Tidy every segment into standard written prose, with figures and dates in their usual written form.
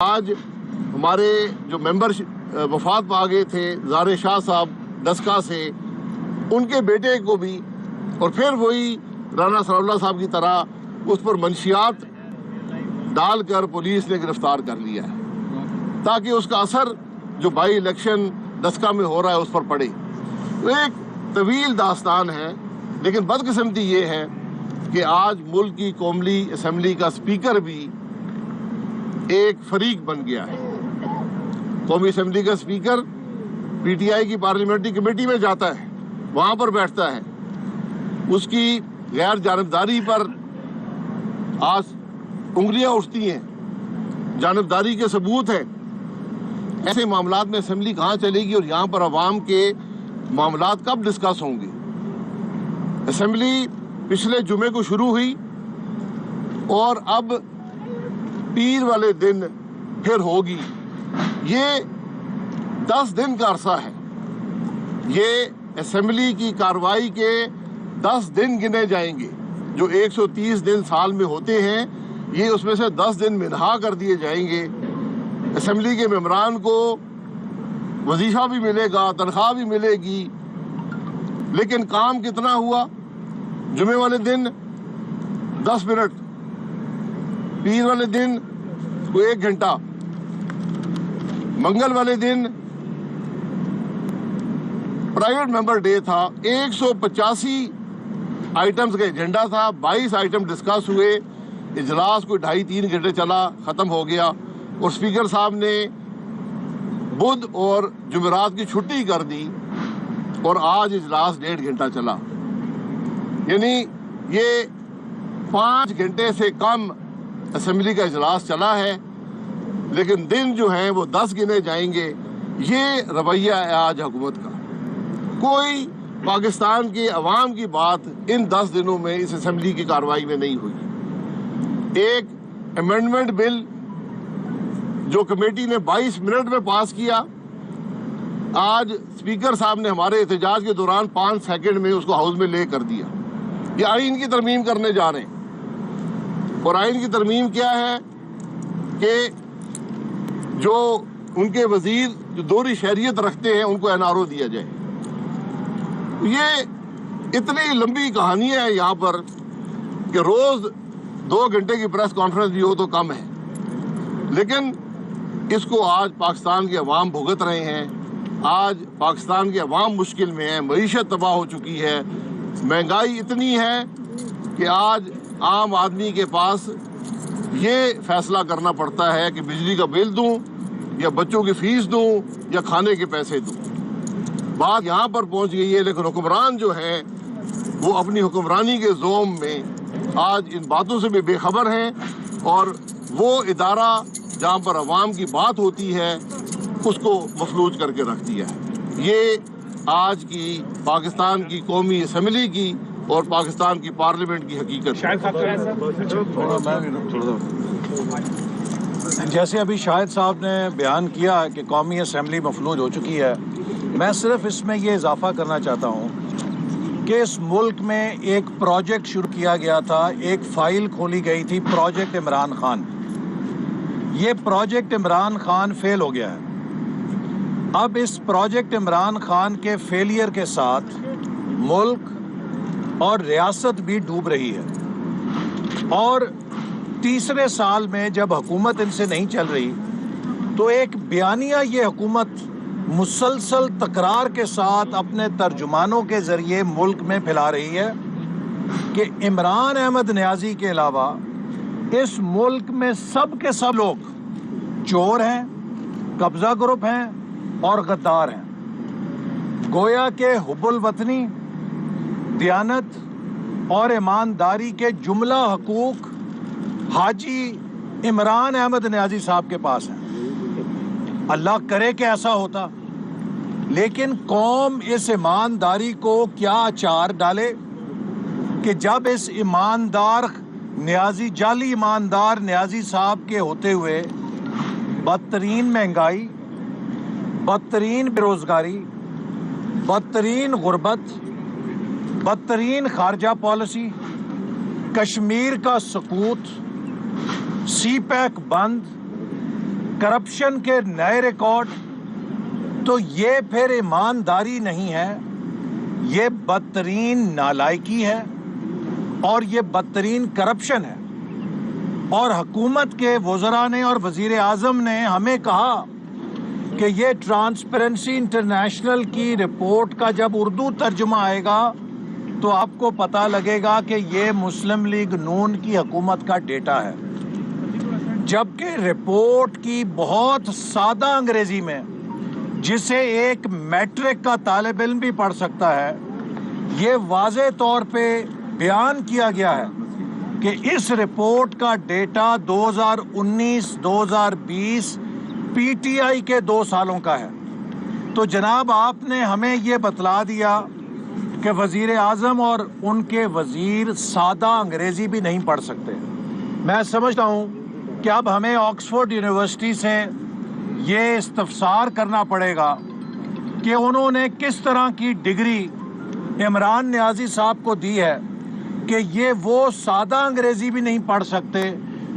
آج ہمارے جو ممبر وفات پا گئے تھے زار شاہ صاحب ڈسکا سے، ان کے بیٹے کو بھی اور پھر وہی رانا ثناء اللہ صاحب کی طرح اس پر منشیات ڈال کر پولیس نے گرفتار کر لیا ہے تاکہ اس کا اثر جو بائی الیکشن ڈسکا میں ہو رہا ہے اس پر پڑے۔ تو ایک طویل داستان ہے، لیکن بدقسمتی یہ ہے کہ آج ملک کی قومی اسمبلی کا اسپیکر بھی ایک فریق بن گیا ہے۔ قومی اسمبلی کا اسپیکر پی ٹی آئی کی پارلیمنٹری کمیٹی میں جاتا ہے، وہاں پر بیٹھتا ہے، اس کی غیر جانبداری پر آج انگلیاں اٹھتی ہیں، جانبداری کے ثبوت ہیں۔ ایسے معاملات میں اسمبلی کہاں چلے گی اور یہاں پر عوام کے معاملات کب ڈسکس ہوں گے؟ اسمبلی پچھلے جمعے کو شروع ہوئی اور اب پیر والے دن پھر ہوگی۔ یہ 10 دن کا عرصہ ہے، یہ اسمبلی کی کارروائی کے 10 دن گنے جائیں گے۔ جو 130 دن سال میں ہوتے ہیں، یہ اس میں سے 10 دن منہا کر دیے جائیں گے۔ اسمبلی کے ممبران کو وظیفہ بھی ملے گا، تنخواہ بھی ملے گی، لیکن کام کتنا ہوا؟ جمعے والے دن 10 منٹ، پیر والے دن کوئی 1 گھنٹہ، منگل والے دن پرائیویٹ ممبر ڈے تھا، 185 آئٹمز کا ایجنڈا تھا، 22 آئٹم ڈسکس ہوئے، اجلاس کوئی 2.5-3 گھنٹے چلا، ختم ہو گیا، اور اسپیکر صاحب نے بدھ اور جمعرات کی چھٹی کر دی اور آج اجلاس 1.5 گھنٹہ چلا۔ یعنی یہ 5 گھنٹے سے کم اسمبلی کا اجلاس چلا ہے، لیکن دن جو ہیں وہ 10 گنے جائیں گے۔ یہ رویہ ہے آج حکومت کا۔ کوئی پاکستان کے عوام کی بات ان 10 دنوں میں اس اسمبلی کی کارروائی میں نہیں ہوئی۔ ایک امینڈمنٹ بل جو کمیٹی نے 22 منٹ میں پاس کیا، آج اسپیکر صاحب نے ہمارے احتجاج کے دوران 5 سیکنڈ میں اس کو ہاؤس میں لے کر دیا۔ یہ آئین کی ترمیم کرنے جا رہے ہیں، اور آئین کی ترمیم کیا ہے کہ جو ان کے وزیر جو دوہری شہریت رکھتے ہیں ان کو این آر او دیا جائے۔ یہ اتنی لمبی کہانی ہے یہاں پر کہ روز 2 گھنٹے کی پریس کانفرنس بھی ہو تو کم ہے، لیکن اس کو آج پاکستان کے عوام بھگت رہے ہیں۔ آج پاکستان کے عوام مشکل میں ہیں، معیشت تباہ ہو چکی ہے، مہنگائی اتنی ہے کہ آج عام آدمی کے پاس یہ فیصلہ کرنا پڑتا ہے کہ بجلی کا بل دوں یا بچوں کی فیس دوں یا کھانے کے پیسے دوں۔ بات یہاں پر پہنچ گئی ہے، لیکن حکمران جو ہیں وہ اپنی حکمرانی کے زوم میں آج ان باتوں سے بھی بے خبر ہیں، اور وہ ادارہ جہاں پر عوام کی بات ہوتی ہے اس کو مفلوج کر کے رکھ دیا ہے۔ یہ آج کی پاکستان کی قومی اسمبلی کی اور پاکستان کی پارلیمنٹ کی حقیقت ہے۔ جیسے ابھی شاہد صاحب نے بیان کیا کہ قومی اسمبلی مفلوج ہو چکی ہے، میں صرف اس میں یہ اضافہ کرنا چاہتا ہوں کہ اس ملک میں ایک پروجیکٹ شروع کیا گیا تھا، ایک فائل کھولی گئی تھی، پروجیکٹ عمران خان۔ یہ پروجیکٹ عمران خان فیل ہو گیا ہے۔ اب اس پروجیکٹ عمران خان کے فیلئر کے ساتھ ملک اور ریاست بھی ڈوب رہی ہے، اور تیسرے سال میں جب حکومت ان سے نہیں چل رہی تو ایک بیانیہ یہ حکومت مسلسل تکرار کے ساتھ اپنے ترجمانوں کے ذریعے ملک میں پھیلا رہی ہے کہ عمران احمد نیازی کے علاوہ اس ملک میں سب کے سب لوگ چور ہیں، قبضہ گروپ ہیں اور غدار ہیں۔ گویا کہ حب الوطنی، دیانت اور ایمانداری کے جملہ حقوق حاجی عمران احمد نیازی صاحب کے پاس ہیں۔ اللہ کرے کہ ایسا ہوتا، لیکن قوم اس ایمانداری کو کیا اچار ڈالے کہ جب اس ایماندار نیازی، جعلی ایماندار نیازی صاحب کے ہوتے ہوئے بدترین مہنگائی، بدترین بے روزگاری، بدترین غربت، بدترین خارجہ پالیسی، کشمیر کا سقوط، سی پیک بند، کرپشن کے نئے ریکارڈ، تو یہ پھر ایمانداری نہیں ہے، یہ بدترین نالائکی ہے اور یہ بدترین کرپشن ہے۔ اور حکومت کے وزراء نے اور وزیر اعظم نے ہمیں کہا کہ یہ ٹرانسپیرنسی انٹرنیشنل کی رپورٹ کا جب اردو ترجمہ آئے گا تو آپ کو پتہ لگے گا کہ یہ مسلم لیگ نون کی حکومت کا ڈیٹا ہے، جبکہ رپورٹ کی بہت سادہ انگریزی میں، جسے ایک میٹرک کا طالب علم بھی پڑھ سکتا ہے، یہ واضح طور پہ بیان کیا گیا ہے کہ اس رپورٹ کا ڈیٹا 2019-2020 پی ٹی آئی کے 2 سالوں کا ہے۔ تو جناب آپ نے ہمیں یہ بتلا دیا کہ وزیر اعظم اور ان کے وزیر سادہ انگریزی بھی نہیں پڑھ سکتے۔ میں سمجھتا ہوں کہ اب ہمیں آکسفورڈ یونیورسٹی سے یہ استفسار کرنا پڑے گا کہ انہوں نے کس طرح کی ڈگری عمران نیازی صاحب کو دی ہے کہ یہ وہ سادہ انگریزی بھی نہیں پڑھ سکتے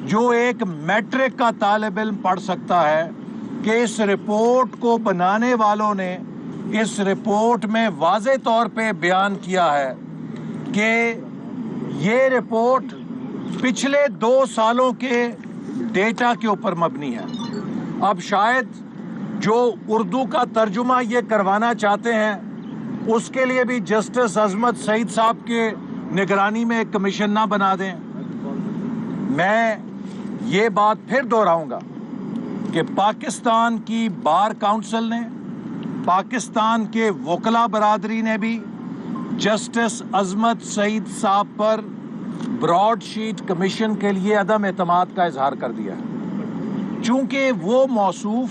جو ایک میٹرک کا طالب علم پڑھ سکتا ہے، کہ اس رپورٹ کو بنانے والوں نے اس رپورٹ میں واضح طور پہ بیان کیا ہے کہ یہ رپورٹ پچھلے 2 سالوں کے ڈیٹا کے اوپر مبنی ہے۔ اب شاید جو اردو کا ترجمہ یہ کروانا چاہتے ہیں اس کے لیے بھی جسٹس عظمت سعید صاحب کے نگرانی میں ایک کمیشن نہ بنا دیں۔ میں یہ بات پھر دہراؤں گا کہ پاکستان کی بار کونسل نے، پاکستان کے وکلاء برادری نے بھی جسٹس عظمت سعید صاحب پر براڈ شیٹ کمیشن کے لیے عدم اعتماد کا اظہار کر دیا ہے، چونکہ وہ موصوف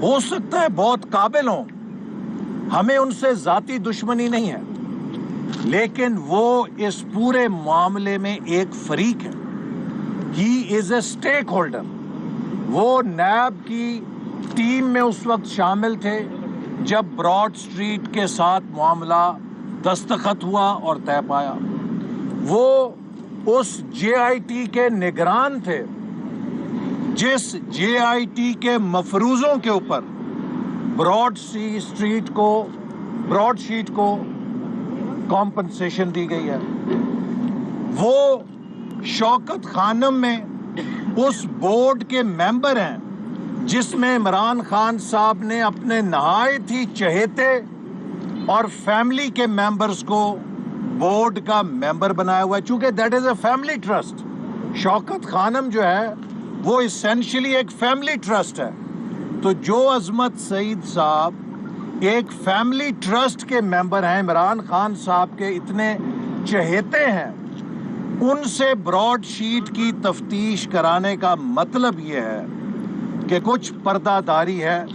ہو سکتا ہے بہت قابل ہوں، ہمیں ان سے ذاتی دشمنی نہیں ہے، لیکن وہ اس پورے معاملے میں ایک فریق ہے۔ ہی از اے اسٹیک ہولڈر۔ وہ نیب کی ٹیم میں اس وقت شامل تھے جب براڈ اسٹریٹ کے ساتھ معاملہ دستخط ہوا اور طے پایا۔ وہ اس جے آئی ٹی کے نگران تھے جس جے آئی ٹی کے مفروضوں کے اوپر براڈ شیٹ کو کمپنسیشن دی گئی ہے۔ وہ شوکت خانم میں اس بورڈ کے ممبر ہیں جس میں عمران خان صاحب نے اپنے نہایت ہی چہیتے اور فیملی کے ممبرز کو بورڈ کا ممبر بنایا ہوا ہے، چونکہ that is a family trust. Shaukat Khanum جو ہے وہ اسینشلی ایک فیملی ٹرسٹ ہے، تو جو عظمت سعید صاحب ایک فیملی ٹرسٹ کے ممبر ہیں، عمران خان صاحب کے اتنے چہیتے ہیں، ان سے براڈ شیٹ کی تفتیش کرانے کا مطلب یہ ہے کہ کچھ پردہ داری ہے،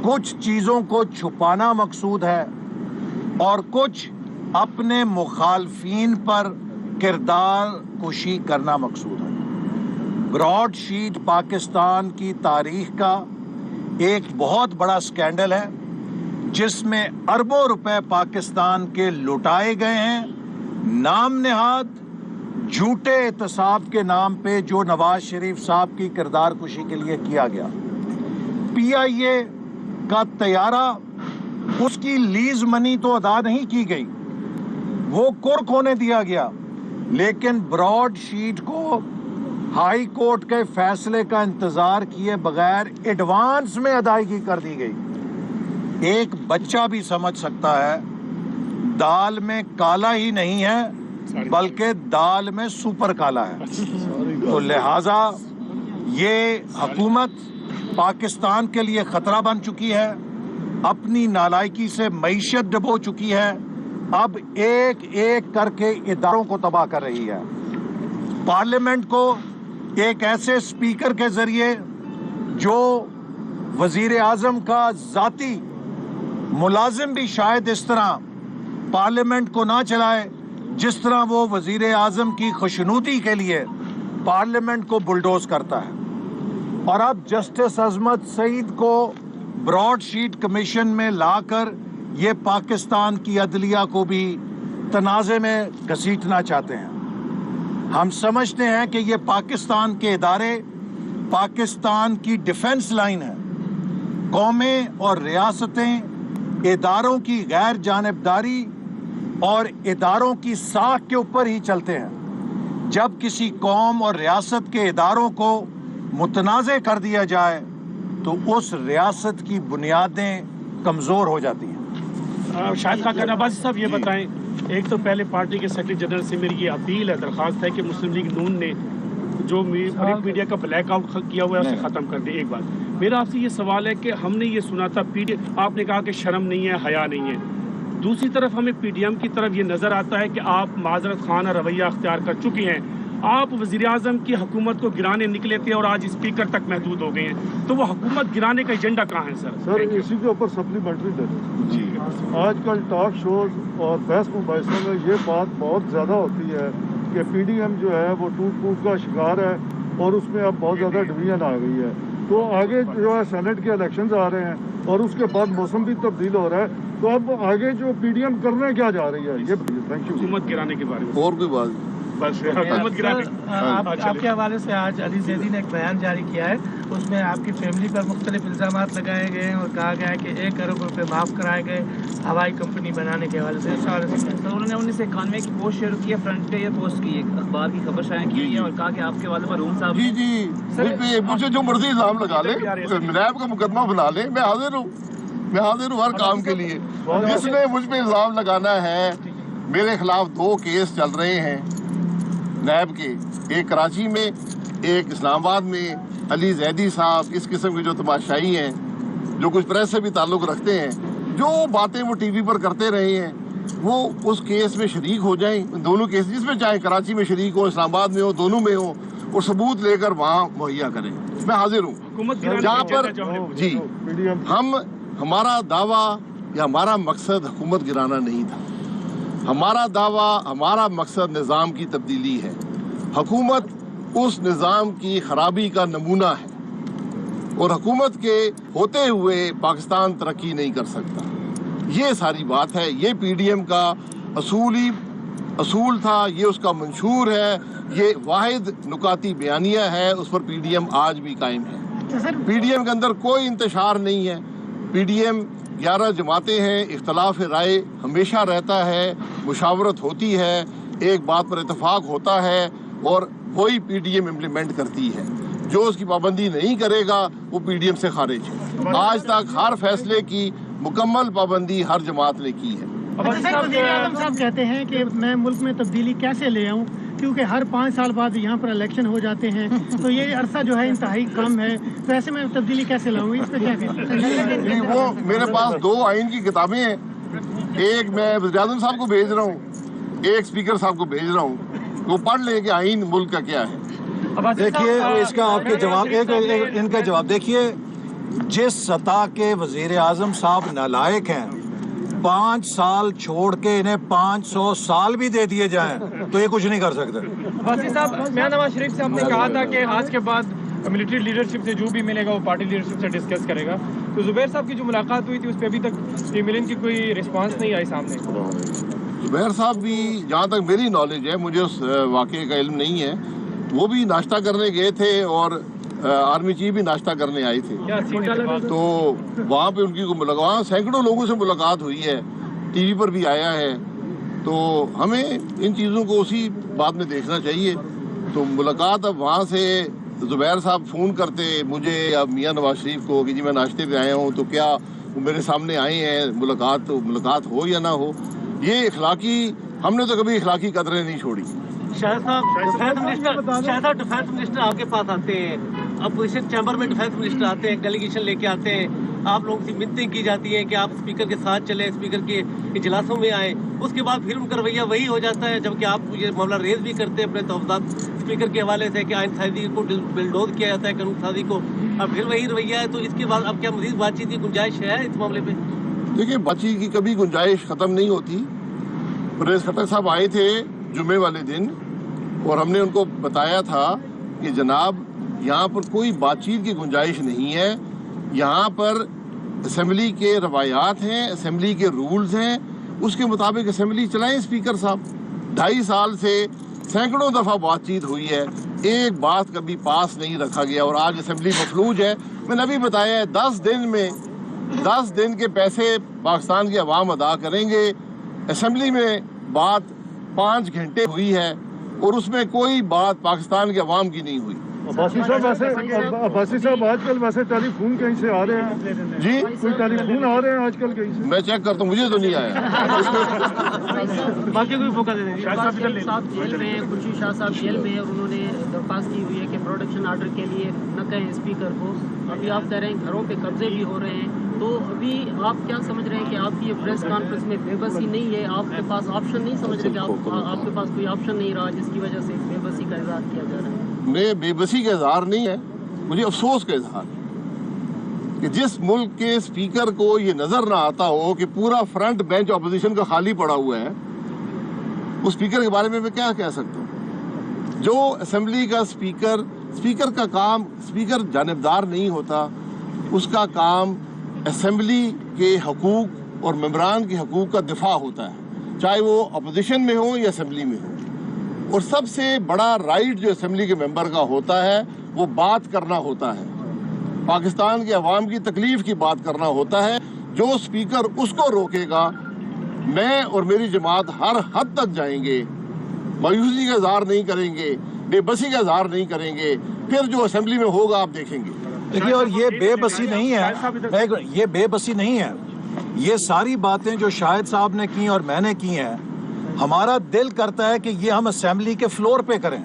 کچھ چیزوں کو چھپانا مقصود ہے، اور کچھ اپنے مخالفین پر کردار کشی کرنا مقصود ہے۔ براڈ شیٹ پاکستان کی تاریخ کا ایک بہت بڑا سکینڈل ہے جس میں اربوں روپے پاکستان کے لٹائے گئے ہیں، نام نہاد جھوٹے احتساب کے نام پہ جو نواز شریف صاحب کی کردار کشی کے لیے کیا گیا۔ پی آئی اے کا طیارہ، اس کی لیز منی تو ادا نہیں کی گئی، وہ کرک ہونے دیا گیا، لیکن براڈ شیٹ کو ہائی کورٹ کے فیصلے کا انتظار کیے بغیر ایڈوانس میں ادائیگی کر دی گئی۔ ایک بچہ بھی سمجھ سکتا ہے دال میں کالا ہی نہیں ہے بلکہ دال میں سپر کالا ہے۔ تو لہٰذا یہ حکومت پاکستان کے لیے خطرہ بن چکی ہے، اپنی نالائکی سے معیشت ڈبو چکی ہے، اب ایک ایک کر کے اداروں کو تباہ کر رہی ہے۔ پارلیمنٹ کو ایک ایسے اسپیکر کے ذریعے جو وزیر اعظم کا ذاتی ملازم بھی شاید اس طرح پارلیمنٹ کو نہ چلائے جس طرح وہ وزیر اعظم کی خوشنودی کے لیے پارلیمنٹ کو بلڈوز کرتا ہے۔ اور اب جسٹس عظمت سعید کو براڈ شیٹ کمیشن میں لا کر یہ پاکستان کی عدلیہ کو بھی تنازع میں گھسیٹنا چاہتے ہیں۔ ہم سمجھتے ہیں کہ یہ پاکستان کے ادارے پاکستان کی ڈیفنس لائن ہے. قومیں اور ریاستیں اداروں کی غیر جانبداری اور اداروں کی ساکھ کے اوپر ہی چلتے ہیں. جب کسی قوم اور ریاست کے اداروں کو متنازع کر دیا جائے تو اس ریاست کی بنیادیں کمزور ہو جاتی ہیں. شاہد خاقان عباسی صاحب یہ بتائیں، ایک تو پہلے پارٹی کے سیکرٹری جنرل سے میری یہ اپیل ہے، درخواست ہے کہ مسلم لیگ نون نے جو پرنٹ میڈیا کا بلیک آؤٹ کیا ہوا ہے اسے ختم کر دے. ایک بات میرا آپ سے یہ سوال ہے کہ ہم نے یہ سنا تھا آپ نے کہا کہ شرم نہیں ہے، حیا نہیں ہے. دوسری طرف ہمیں پی ڈی ایم کی طرف یہ نظر آتا ہے کہ آپ معذرت خانہ رویہ اختیار کر چکے ہیں. آپ وزیر اعظم کی حکومت کو گرانے نکلے تھے اور آج اسپیکر تک محدود ہو گئے ہیں، تو وہ حکومت گرانے کا ایجنڈا کہاں ہے سر اسی کے اوپر سپلیمنٹری دے دیں. جی آج کل ٹاک شوز اور بحث مباحثوں میں یہ بات بہت زیادہ ہوتی ہے کہ پی ڈی ایم جو ہے وہ ٹوٹ پھوٹ کا شکار ہے اور اس میں اب بہت زیادہ ڈویژن آ گئی ہے. تو آگے جو ہے سینٹ کے الیکشنز آ رہے ہیں اور اس کے بعد موسم بھی تبدیل ہو رہا ہے، تو اب آگے جو پی ڈی ایم کرنے کیا جا رہی ہے یہ تھینک یو. حکومت گرانے کے بارے میں اور کوئی بات بس حکومت گرانے آپ کے حوالے سے آج علی زیدی نے ایک بیان جاری کیا ہے، اس میں آپ کی فیملی پر مختلف الزامات لگائے گئے ہیں اور کہا گیا ہے کہ 1 کروڑ روپے معاف کرائے گئے ہوائی کمپنی بنانے کے حوالے سے. انہوں نے 1991 کی پوسٹ شروع کی ہے، فرنٹ پہ یہ پوسٹ کی ہے، اخبار کی خبر شائع کی ہے اور کہا کہ آپ کے والد پر روم صاحب جی مجھے جو مرضی الزام لگا لے، نیب کا مقدمہ بنا لے، میں حاضر ہوں ہر کام کے لیے. جس نے مجھ پہ الزام لگانا ہے، میرے خلاف 2 کیس چل رہے ہیں نیب کے، ایک کراچی میں ایک اسلام آباد میں. علی زیدی صاحب اس قسم کے جو تماشائی ہیں، جو کچھ پریس سے بھی تعلق رکھتے ہیں، جو باتیں وہ ٹی وی پر کرتے رہے ہیں، وہ اس کیس میں شریک ہو جائیں. دونوں کیس جس میں چاہے کراچی میں شریک ہو، اسلام آباد میں ہو، دونوں میں ہو، اور ثبوت لے کر وہاں مہیا کریں. میں حاضر ہوں. حکومت جہاں پر جی ہمارا دعویٰ یا ہمارا مقصد حکومت گرانا نہیں تھا. ہمارا دعویٰ، ہمارا مقصد نظام کی تبدیلی ہے. حکومت اس نظام کی خرابی کا نمونہ ہے اور حکومت کے ہوتے ہوئے پاکستان ترقی نہیں کر سکتا. یہ ساری بات ہے. یہ پی ڈی ایم کا اصول تھا، یہ اس کا منشور ہے، یہ واحد نکاتی بیانیہ ہے، اس پر پی ڈی ایم آج بھی قائم ہے. پی ڈی ایم کے اندر کوئی انتشار نہیں ہے. پی ڈی ایم 11 جماعتیں ہیں، اختلاف رائے ہمیشہ رہتا ہے، مشاورت ہوتی ہے، ایک بات پر اتفاق ہوتا ہے اور وہی پی ڈی ایم امپلیمنٹ کرتی ہے. جو اس کی پابندی نہیں کرے گا وہ پی ڈی ایم سے خارج ہے. آج تک ہر فیصلے کی مکمل پابندی ہر جماعت نے کی ہے. وزیر اعظم صاحب کہتے ہیں کہ میں ملک میں تبدیلی کیسے لے آؤں کیونکہ ہر 5 سال بعد یہاں پر الیکشن ہو جاتے ہیں، تو یہ عرصہ جو ہے انتہائی کم ہے، تو ایسے میں تبدیلی کیسے لاؤں؟ اس پہ کیا کہیں؟ جی وہ میرے پاس 2 آئین کی کتابیں ہیں، ایک میں وزیر اعظم صاحب کو بھیج رہا ہوں، ایک اسپیکر صاحب کو بھیج رہا ہوں. وہ پڑھ لیں کہ آئین ملک کا کیا ہے. دیکھیے اس کا آپ کے جواب ان کا جواب دیکھیے. جس سطح کے وزیر اعظم صاحب نالائق ہیں، 5 سال چھوڑ کے انہیں 500 سال بھی دے دیے جائیں تو یہ کچھ نہیں کر سکتے. عباسی صاحح میاں نواز شریف صاحب نے کہا تھا کہ آج کے بعد ملٹری لیڈرشپ سے جو بھی ملے گا وہ پارٹی لیڈرشپ سے ڈسکس کرے گا. تو زبیر صاحب کی جو ملاقات ہوئی تھی اس پہ ابھی تک ملن کی کوئی رسپانس نہیں آئی سامنے. زبیر صاحب بھی جہاں تک میری نالج ہے، مجھے اس واقعے کا علم نہیں ہے، وہ بھی ناشتہ کرنے گئے تھے اور آرمی چیف بھی ناشتہ کرنے آئے تھے. تو وہاں پہ ان کی وہاں سینکڑوں لوگوں سے ملاقات ہوئی ہے، ٹی وی پر بھی آیا ہے. تو ہمیں ان چیزوں کو اسی بات میں دیکھنا چاہیے. تو ملاقات اب وہاں سے زبیر صاحب فون کرتے مجھے یا میاں نواز شریف کو کہ جی میں ناشتے پہ آیا ہوں، تو کیا وہ میرے سامنے آئے ہیں، ملاقات ہو یا نہ ہو. یہ اخلاقی، ہم نے تو کبھی اخلاقی قدریں نہیں چھوڑی. شاہد صاحب ڈیفینس منسٹر آپ کے پاس آتے ہیں، اپوزیشن چیمبر میں ڈیفینس منسٹر آتے ہیں، ڈیلیگیشن لے کے آتے ہیں، آپ لوگوں سے منتیں کی جاتی ہیں کہ آپ اسپیکر کے ساتھ چلیں، اسپیکر کے اجلاسوں میں آئیں. اس کے بعد پھر ان کا رویہ وہی ہو جاتا ہے، جبکہ آپ یہ معاملہ ریز بھی کرتے ہیں اپنے تحفظات اسپیکر کے حوالے سے کہ آئین سازی کو بلڈوز کیا جاتا ہے، قانون سازی کو، اب پھر وہی رویہ ہے. تو اس کے بعد اب کیا مزید بات چیت کی گنجائش ہے اس معاملے پہ؟ دیکھیے بات چیت کی کبھی گنجائش ختم نہیں ہوتی. پرویز خٹک صاحب آئے تھے جمعے والے دن اور ہم نے ان کو بتایا تھا کہ جناب یہاں پر کوئی بات چیت کی گنجائش نہیں ہے. یہاں پر اسمبلی کے روایات ہیں، اسمبلی کے رولز ہیں، اس کے مطابق اسمبلی چلائیں. اسپیکر صاحب 2.5 سال سے سینکڑوں دفعہ بات چیت ہوئی ہے، ایک بات کبھی پاس نہیں رکھا گیا اور آج اسمبلی مفلوج ہے. میں نے ابھی بتایا ہے 10 دن کے پیسے پاکستان کی عوام ادا کریں گے. اسمبلی میں بات 5 گھنٹے ہوئی ہے اور اس میں کوئی بات پاکستان کے عوام کی نہیں ہوئی. عباسی صاحب آج کل ویسے ٹیلی فون کہیں سے آ رہے ہیں جی کوئی ٹیلی فون آ رہے ہیں آج کل کہیں سے؟ میں چیک کرتا ہوں, مجھے تو نہیں آیا. باقی کوئی موقع دے دیں. شریف صاحب جیل میں ہیں, خورشید شاہ صاحب جیل میں ہیں اور انہوں نے درخواست کی ہوئی ہے کہ پروٹیکشن آرڈر کے لیے نہ کہیں اسپیکر کو. ابھی آپ کہہ رہے ہیں گھروں پہ قبضے بھی ہو رہے ہیں, تو ابھی آپ کیا سمجھ رہے ہیں کہ آپ کی یہ پریس کانفرنس میں بے بسی نہیں ہے, آپ کے پاس آپشن نہیں سمجھ رہے کہ آپ کے پاس کوئی آپشن نہیں رہا جس کی وجہ سے بے بسی کا اظہار کیا جا رہا ہے؟ میں بے بسی کا اظہار نہیں ہے, مجھے افسوس کا اظہار ہے کہ جس ملک کے اسپیکر کو یہ نظر نہ آتا ہو کہ پورا فرنٹ بینچ اپوزیشن کا خالی پڑا ہوا ہے, اس اسپیکر کے بارے میں کیا کہہ سکتا ہوں. جو اسمبلی کا اسپیکر کا کام, اسپیکر جانبدار نہیں ہوتا, اس کا کام اسمبلی کے حقوق اور ممبران کے حقوق کا دفاع ہوتا ہے, چاہے وہ اپوزیشن میں ہو یا اسمبلی میں ہو. اور سب سے بڑا رائٹ جو اسمبلی کے ممبر کا ہوتا ہے وہ بات کرنا ہوتا ہے, پاکستان کے عوام کی تکلیف کی بات کرنا ہوتا ہے. جو اسپیکر اس کو روکے گا, میں اور میری جماعت ہر حد تک جائیں گے, مایوسی کا اظہار نہیں کریں گے, بے بسی کا اظہار نہیں کریں گے. پھر جو اسمبلی میں ہوگا آپ دیکھیں گے. دیکھیے, اور یہ بے بسی نہیں ہے, یہ بے بسی نہیں ہے. یہ ساری باتیں جو شاہد صاحب نے کی اور میں نے کی ہیں, ہمارا دل کرتا ہے کہ یہ ہم اسمبلی کے فلور پہ کریں.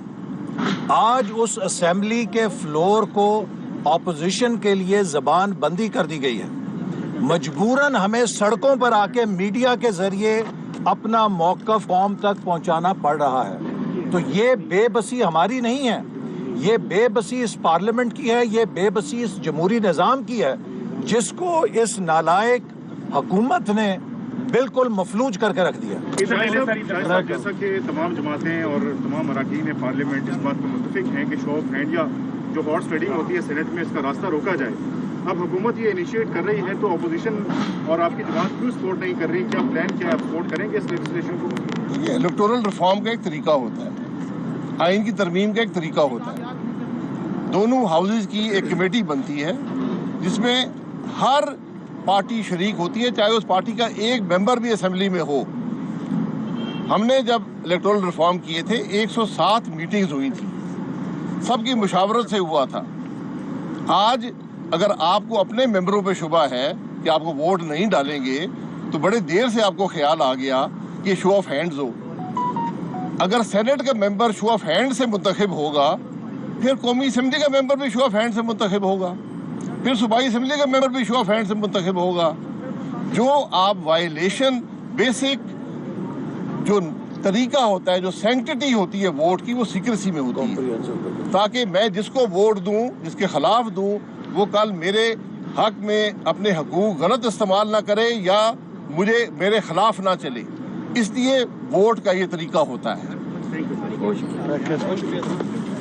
آج اس اسمبلی کے فلور کو اپوزیشن کے لیے زبان بندی کر دی گئی ہے. مجبوراً ہمیں سڑکوں پر آ کے میڈیا کے ذریعے اپنا موقف قوم تک پہنچانا پڑ رہا ہے. تو یہ بے بسی ہماری نہیں ہے, یہ بے بسی اس پارلیمنٹ کی ہے, یہ بے بسی اس جمہوری نظام کی ہے جس کو اس نالائق حکومت نے بالکل مفلوج کر کے رکھ دیا. جیسا کہ تمام جماعتیں اور تمام اراکین پارلیمنٹ اس بات پر متفق ہیں کہ شو آف ہینڈ یا جو ہارس ٹریڈنگ ہوتی ہے سینٹ میں, اس کا راستہ روکا جائے. اب حکومت یہ انیشیٹ کر رہی ہے تو اپوزیشن اور آپ کی جماعت کیوں سپورٹ نہیں کر رہی؟ کیا پلان کیا ہے, آپ سپورٹ کریں گے اس لیجسلیشن کو؟ یہ الیکٹورل ریفارم کا ایک طریقہ ہوتا ہے, آئین کی ترمیم کا ایک طریقہ ہوتا ہے. دونوں ہاؤسز کی ایک کمیٹی بنتی ہے جس میں ہر پارٹی شریک ہوتی ہے, چاہے اس پارٹی کا ایک ممبر بھی اسمبلی میں ہو. ہم نے جب الیکٹورل ریفارم کیے تھے 107 میٹنگز ہوئی تھی, سب کی مشاورت سے ہوا تھا. آج اگر آپ کو اپنے ممبروں پہ شبہ ہے کہ آپ کو ووٹ نہیں ڈالیں گے تو بڑے دیر سے آپ کو خیال آ گیا کہ شو آف ہینڈز ہو. اگر سینٹ کا ممبر شو آف ہینڈ سے منتخب ہوگا, پھر قومی اسمبلی کا ممبر بھی شو آف ہینڈ سے منتخب ہوگا, پھر صوبائی اسمبلی کا ممبر بھی شو آف ہینڈ سے منتخب ہوگا. جو آپ وائلیشن بیسک جو طریقہ ہوتا ہے, جو سینکٹیٹی ہوتی ہے ووٹ کی, وہ سیکریسی میں ہوتی ہے, تاکہ میں جس کو ووٹ دوں, جس کے خلاف دوں, وہ کل میرے حق میں اپنے حقوق غلط استعمال نہ کرے یا مجھے میرے خلاف نہ چلے. اس لیے ووٹ کا یہ طریقہ ہوتا ہے.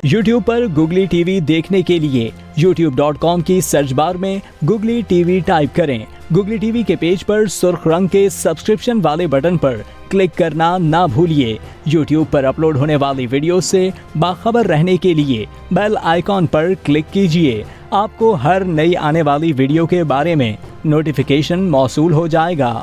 YouTube پر گوگلی ٹی وی دیکھنے کے لیے youtube.com کی سرچ بار میں گوگلی ٹی وی ٹائپ کریں. گوگلی ٹی وی کے پیج پر سرخ رنگ کے سبسکرپشن والے بٹن پر کلک کرنا نہ بھولیے. YouTube پر اپلوڈ ہونے والی ویڈیو سے باخبر رہنے کے لیے بیل آئیکن پر کلک کیجیے. آپ کو ہر نئی آنے والی ویڈیو کے بارے میں نوٹیفیکیشن موصول ہو جائے گا.